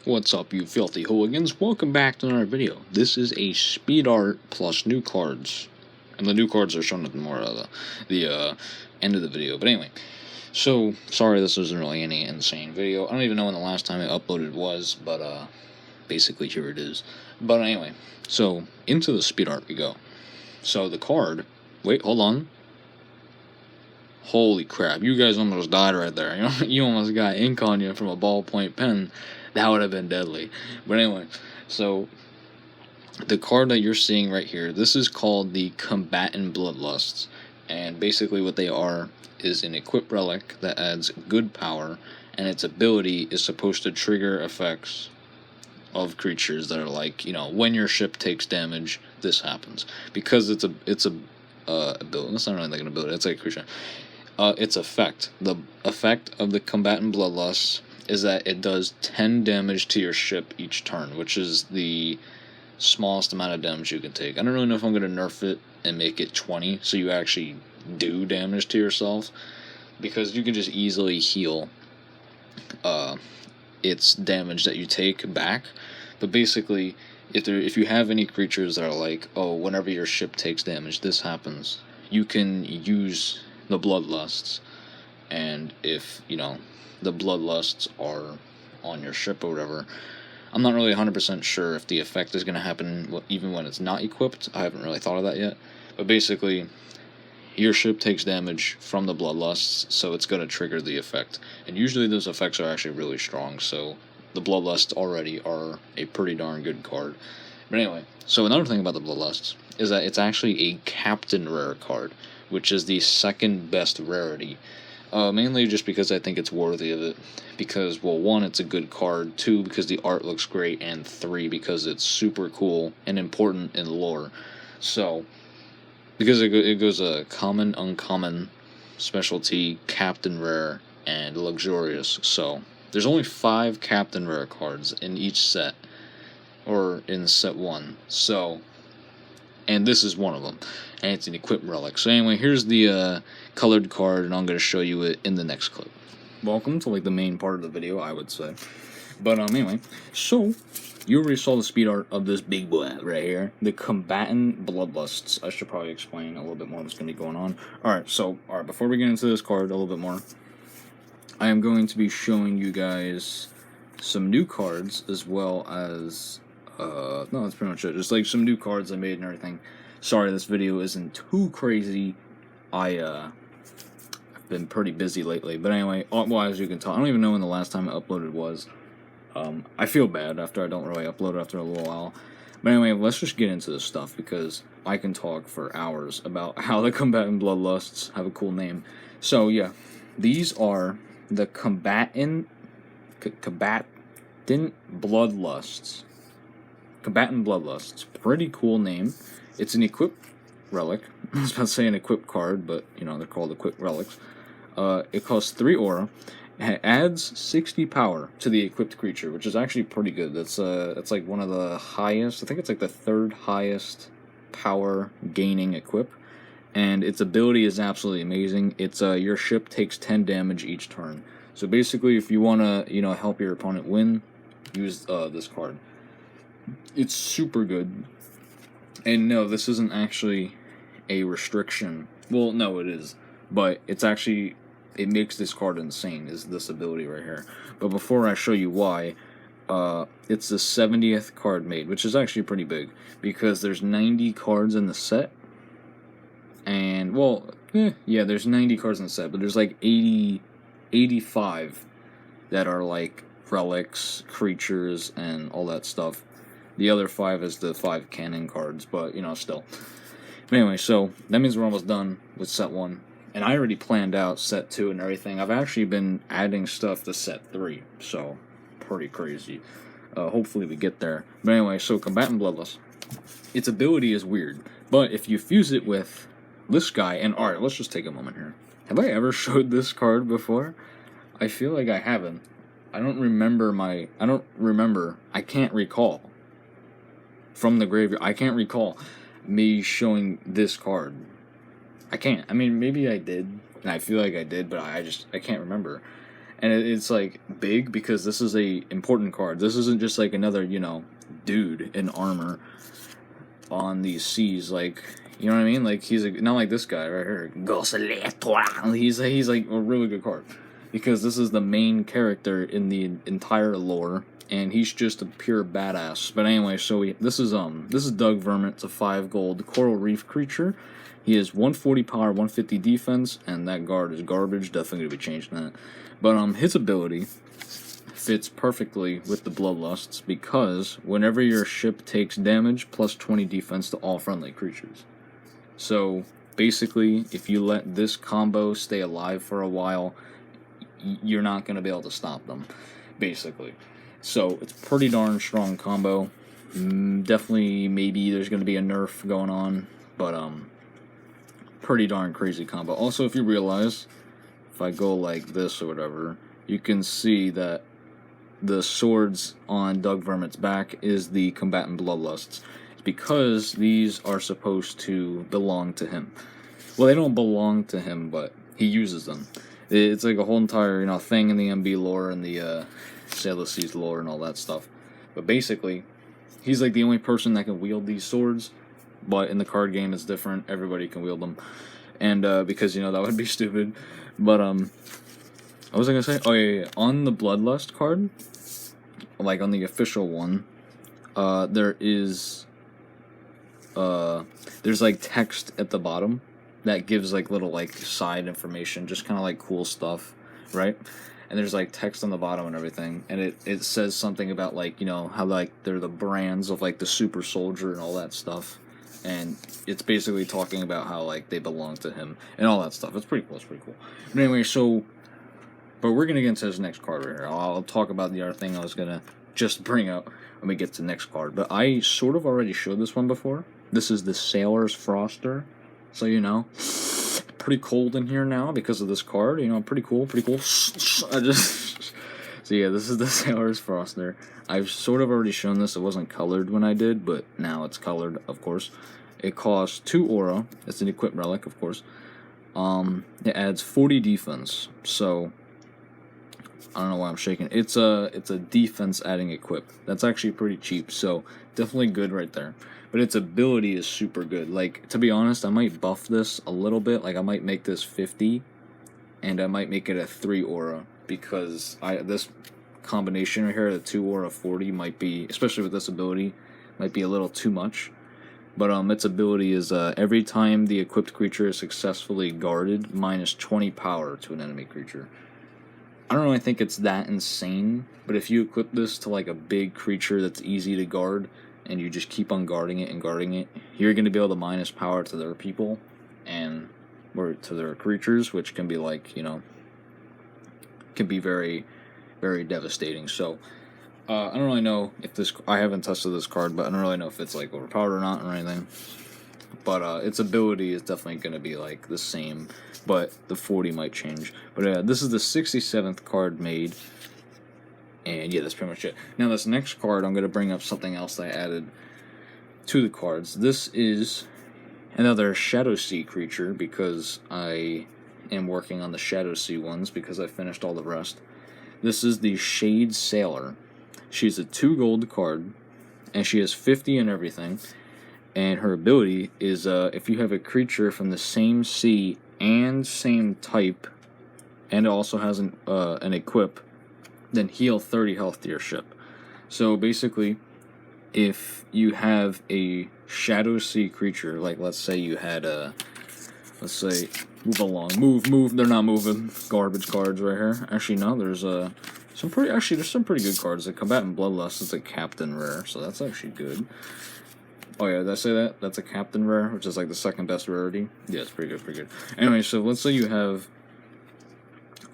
What's up, you filthy hooligans? Welcome back to another video. This is a speed art plus new cards. And the new cards are shown at the end of the video. But anyway, so, sorry this wasn't really any insane video. I don't even know when the last time I uploaded was, but basically here it is. But anyway, so, into the speed art we go. So, the card, wait, hold on. Holy crap, you guys almost died right there. You almost got ink on you from a ballpoint pen. That would have been deadly. But anyway, so the card that you're seeing right here, this is called the Combatant bloodlusts. And basically what they are is an equipped relic that adds good power, and its ability is supposed to trigger effects of creatures that are like, when your ship takes damage, this happens. Because it's a ability. That's not really like an ability, it's like a creature. Its effect. The effect of the Combatant bloodlusts is that it does 10 damage to your ship each turn, which is the smallest amount of damage you can take. I don't really know if I'm going to nerf it and make it 20, so you actually do damage to yourself, because you can just easily heal its damage that you take back. But basically, if you have any creatures that are like, oh, whenever your ship takes damage, this happens, you can use the bloodlusts, and if, the bloodlusts are on your ship or whatever, I'm not really 100% sure if the effect is going to happen even when it's not equipped. I haven't really thought of that yet, but basically, your ship takes damage from the bloodlusts, so it's going to trigger the effect, and usually those effects are actually really strong, so the bloodlusts already are a pretty darn good card. But anyway, so another thing about the bloodlusts is that it's actually a captain rare card, which is the second best rarity. Mainly just because I think it's worthy of it. Because, well, 1, it's a good card, 2, because the art looks great, and 3, because it's super cool and important in lore. So, because it goes a common, uncommon, specialty, captain rare, and luxurious. So, there's only 5 captain rare cards in each set, or in set 1. So, and this is one of them, and it's an equipped relic. So anyway, here's the colored card, and I'm going to show you it in the next clip. Welcome to the main part of the video, I would say. But anyway, so you already saw the speed art of this big boy right here, the Combatant bloodlusts. I should probably explain a little bit more what's going to be going on. Alright, before we get into this card a little bit more, I am going to be showing you guys some new cards, as well as no, that's pretty much it. Just some new cards I made and everything. Sorry this video isn't too crazy. I've been pretty busy lately. But anyway, well, as you can tell, I don't even know when the last time I uploaded was. I feel bad after I don't really upload after a little while. But anyway, let's just get into this stuff, because I can talk for hours about how the Combatant bloodlusts have a cool name. So yeah, these are the Combatant bloodlusts. Combatant bloodlusts. Pretty cool name. It's an equipped relic. I was about to say an equipped card, but they're called equipped relics. It costs 3 aura. It adds 60 power to the equipped creature, which is actually pretty good. That's like one of the highest. I think it's like the 3rd highest power gaining equip, and its ability is absolutely amazing. It's your ship takes 10 damage each turn. So basically, if you want to help your opponent win, use this card. It's super good. And no, this isn't actually a restriction. Well, no, it is. But it's actually, it makes this card insane, is this ability right here. But before I show you why, it's the 70th card made, which is actually pretty big, because there's 90 cards in the set. And, well, yeah, there's 90 cards in the set, but there's 85 that are relics, creatures, and all that stuff. The other 5 is the 5 canon cards, but, still. But anyway, so that means we're almost done with set 1. And I already planned out set 2 and everything. I've actually been adding stuff to set 3, so pretty crazy. Hopefully we get there. But anyway, so Combatant bloodlust. Its ability is weird, but if you fuse it with this guy, and alright, let's just take a moment here. Have I ever showed this card before? I feel like I haven't. I can't recall. From the graveyard, I can't recall me showing this card. I can't. I mean, maybe I did, and I feel like I did, but I can't remember. And it's like big because this is a important card. This isn't just like another, dude in armor on these seas. Like, you know what I mean? Like, he's not like this guy right here. He's like a really good card because this is the main character in the entire lore, and he's just a pure badass. But anyway, so this is Doug Vermin. It's a 5 gold coral reef creature. He has 140 power, 150 defense, and that guard is garbage. Definitely gonna be changing that. But his ability fits perfectly with the bloodlusts because whenever your ship takes damage, plus 20 defense to all friendly creatures. So basically, if you let this combo stay alive for a while, you're not going to be able to stop them, basically. So it's pretty darn strong combo. Definitely, maybe there's going to be a nerf going on, but pretty darn crazy combo. Also, if you realize, if I go like this or whatever, you can see that the swords on Doug Vermin's back is the Combatant bloodlusts. It's because these are supposed to belong to him. Well, they don't belong to him, but he uses them. It's like a whole entire, thing in the MB lore and the Sailor Seas lore and all that stuff. But basically, he's like the only person that can wield these swords. But in the card game, it's different. Everybody can wield them, and because that would be stupid. But what was I gonna say? Oh yeah. On the Bloodlust card, like on the official one, there's like text at the bottom that gives like little like side information, just kind of like cool stuff, right? And there's like text on the bottom and everything, and it says something about like how like they're the brands of like the super soldier and all that stuff, and it's basically talking about how like they belong to him and all that stuff. It's pretty cool. It's pretty cool. But anyway, but we're gonna get into this next card right here. I'll talk about the other thing I was gonna just bring up when we get to the next card. But I sort of already showed this one before. This is the Sailor's Froster. So pretty cold in here now because of this card. Pretty cool. So yeah, this is the Sailor's Froster. I've sort of already shown this. It wasn't colored when I did, but now it's colored, of course. It costs 2 aura. It's an equipped relic, of course. It adds 40 defense. So I don't know why I'm shaking. It's a defense adding equip. That's actually pretty cheap, so definitely good right there. But its ability is super good. Like, to be honest, I might buff this a little bit. Like, I might make this 50, and I might make it a 3 aura, because this combination right here, the 2 aura 40, might be, especially with this ability, might be a little too much. But its ability is every time the equipped creature is successfully guarded, minus 20 power to an enemy creature. I don't know, I think it's that insane, but if you equip this to like a big creature that's easy to guard, and you just keep on guarding it, you're going to be able to minus power to their people, or to their creatures, which can be like, can be very, very devastating. So, I don't really know if I haven't tested this card, but I don't really know if it's like overpowered or not or anything. But its ability is definitely going to be like the same, but the 40 might change. But this is the 67th card made, and yeah, that's pretty much it. Now this next card, I'm going to bring up something else that I added to the cards. This is another Shadow Sea creature, because I am working on the Shadow Sea ones, because I finished all the rest. This is the Shade Sailor. She's a 2 gold card, and she has 50 and everything. And her ability is if you have a creature from the same sea and same type, and it also has an equip, then heal 30 health to your ship. So basically, if you have a Shadow Sea creature, like let's say you had let's say, move along, move, they're not moving, garbage cards right here. Actually, no, there's some pretty good cards. The Combatant Bloodlust is a Captain Rare, so that's actually good. Oh yeah, did I say that? That's a Captain Rare, which is like the second best rarity. Yeah, it's pretty good. Anyway, so let's say you have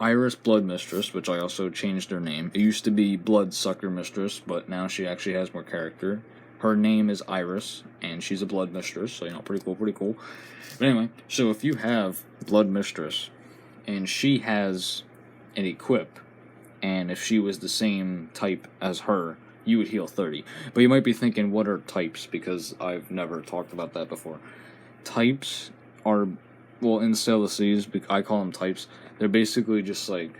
Iris Blood Mistress, which I also changed her name. It used to be Blood Sucker Mistress, but now she actually has more character. Her name is Iris, and she's a Blood Mistress, so pretty cool. But anyway, so if you have Blood Mistress, and she has an equip, and if she was the same type as her, you would heal 30. But you might be thinking, what are types? Because I've never talked about that before. Types are, well, in Sailor Seas, I call them types. They're basically just like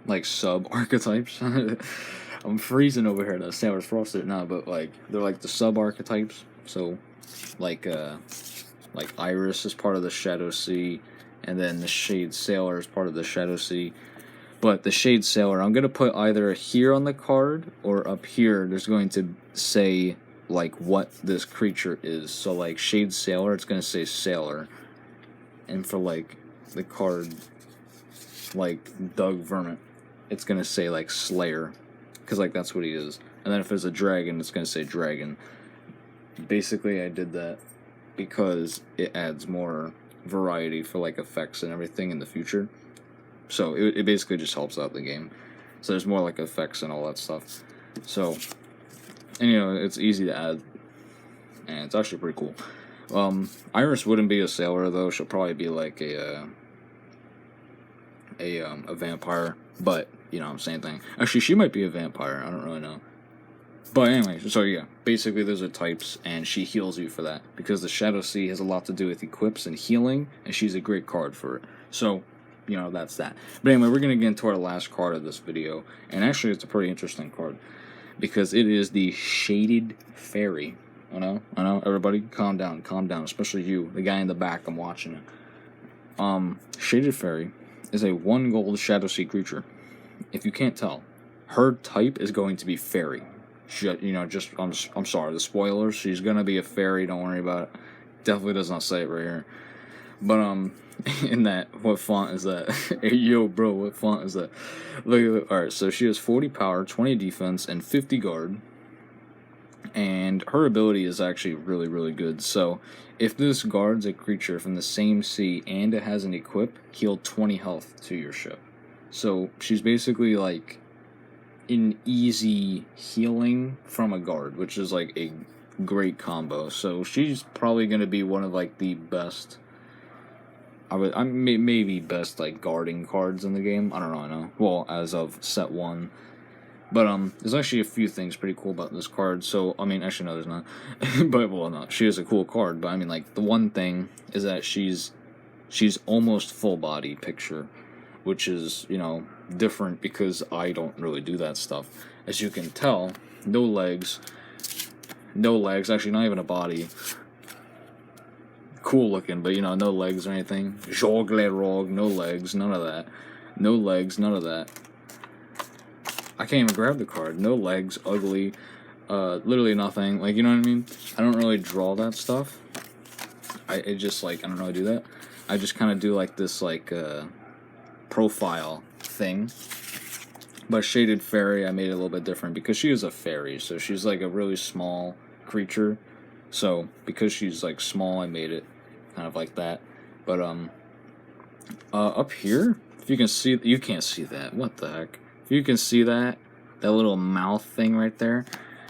like sub archetypes. I'm freezing over here. The Sailor's Frosted now, but like they're like the sub archetypes. So like Iris is part of the Shadow Sea, and then the Shade Sailor is part of the Shadow Sea. But the Shade Sailor, I'm gonna put either here on the card or up here. There's going to say like what this creature is. So like Shade Sailor, it's gonna say Sailor, and for like the card like Doug Vermin, it's gonna say like Slayer, because like that's what he is. And then if there's a dragon, it's gonna say Dragon. Basically, I did that because it adds more variety for like effects and everything in the future. So it basically just helps out the game. So there's more like effects and all that stuff. So, and you know, it's easy to add, and it's actually pretty cool. Iris wouldn't be a sailor though. She'll probably be like a vampire. But you know, same thing. Actually, she might be a vampire. I don't really know. But anyway, so yeah, basically those are types, and she heals you for that because the Shadow Sea has a lot to do with equips and healing, and she's a great card for it. So, you know, that's that. But anyway, we're gonna get into our last card of this video, and actually, it's a pretty interesting card because it is the Shaded Fairy. I know, everybody, calm down, especially you, the guy in the back. I'm watching it. Shaded Fairy is a 1 gold Shadow Sea creature. If you can't tell, her type is going to be fairy. You know, just I'm sorry, the spoilers. She's gonna be a fairy. Don't worry about it. Definitely does not say it right here. But in that, what font is that? Hey, yo, bro, what font is that? Look at it. All right, so she has 40 power, 20 defense, and 50 guard. And her ability is actually really, really good. So if this guards a creature from the same sea and it has an equip, heal 20 health to your ship. So she's basically like an easy healing from a guard, which is like a great combo. So she's probably going to be one of like the best, maybe best like guarding cards in the game. I don't really know. Well, as of set 1. But there's actually a few things pretty cool about this card. So I mean, actually no, there's not. But well, no, she is a cool card. But I mean, like the one thing is that she's almost full body picture, which is, you know, different because I don't really do that stuff. As you can tell, no legs, actually not even a body. Cool looking, but you know, no legs or anything. Joglerog, no legs, none of that. No legs, none of that. I can't even grab the card. No legs, ugly, literally nothing. Like, you know what I mean? I don't really draw that stuff. I just like, I don't really do that. I just kind of do like this like profile thing. But Shaded Fairy, I made it a little bit different because she is a fairy, so she's like a really small creature. So because she's like small, I made it kind of like that. But up here, if you can see, you can't see that. What the heck? If you can see that little mouth thing right there,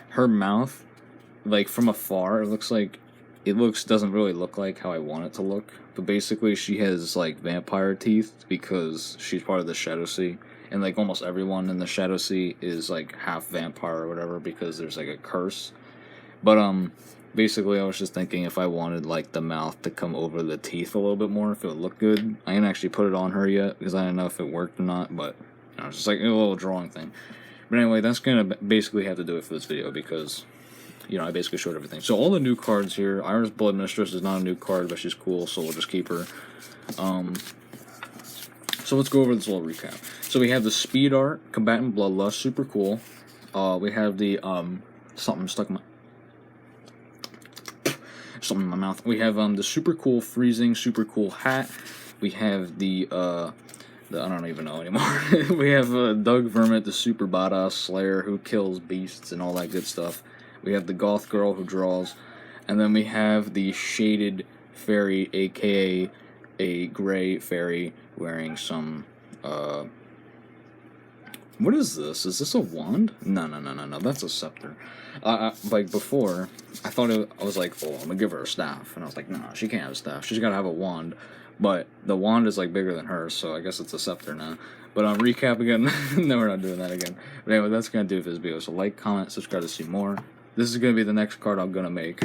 her mouth, like from afar, doesn't really look like how I want it to look. But basically, she has like vampire teeth because she's part of the Shadow Sea, and like almost everyone in the Shadow Sea is like half vampire or whatever because there's like a curse. But basically, I was just thinking if I wanted like the mouth to come over the teeth a little bit more, if it would look good. I didn't actually put it on her yet because I didn't know if it worked or not, but you know, it's just like a little drawing thing. But anyway, that's gonna basically have to do it for this video because, you know, I basically showed everything. So all the new cards here, Iris Blood Mistress is not a new card, but she's cool, so we'll just keep her. So let's go over this little recap. So we have the Speed Art, Combatant Bloodlust, super cool. We have the something stuck in my mouth. We have the super cool Freezing, super cool hat. We have the I don't even know anymore. We have Doug Vermin, the super badass slayer who kills beasts and all that good stuff. We have the goth girl who draws. And then we have the Shaded Fairy, aka a gray fairy wearing some, what is this? Is this a wand? No, that's a scepter. Like before, I thought I was like, oh, I'm gonna give her a staff. And I was like, no, she can't have a staff. She's gotta have a wand. But the wand is like bigger than hers, so I guess it's a scepter now. But recap again. No, we're not doing that again. But anyway, that's gonna do it for this video. So like, comment, subscribe to see more. This is gonna be the next card I'm gonna make.